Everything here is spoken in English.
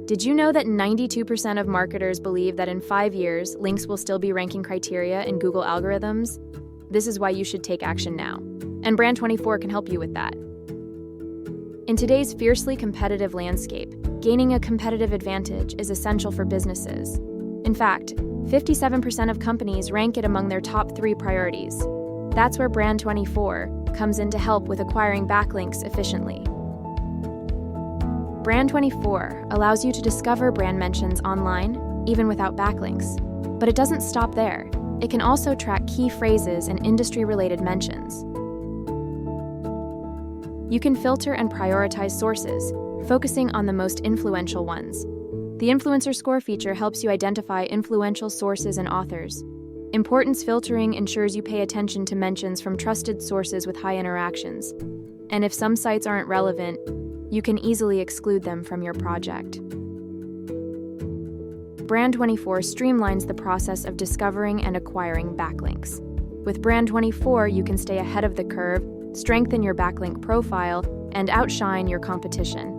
Did you know that 92% of marketers believe that in 5 years, links will still be ranking criteria in Google algorithms? This is why you should take action now. And Brand24 can help you with that. In today's fiercely competitive landscape, gaining a competitive advantage is essential for businesses. In fact, 57% of companies rank it among their top 3 priorities. That's where Brand24 comes in to help with acquiring backlinks efficiently. Brand24 allows you to discover brand mentions online, even without backlinks. But it doesn't stop there. It can also track key phrases and industry-related mentions. You can filter and prioritize sources, focusing on the most influential ones. The Influencer Score feature helps you identify influential sources and authors. Importance filtering ensures you pay attention to mentions from trusted sources with high interactions. And if some sites aren't relevant, you can easily exclude them from your project. Brand24 streamlines the process of discovering and acquiring backlinks. With Brand24, you can stay ahead of the curve, strengthen your backlink profile, and outshine your competition.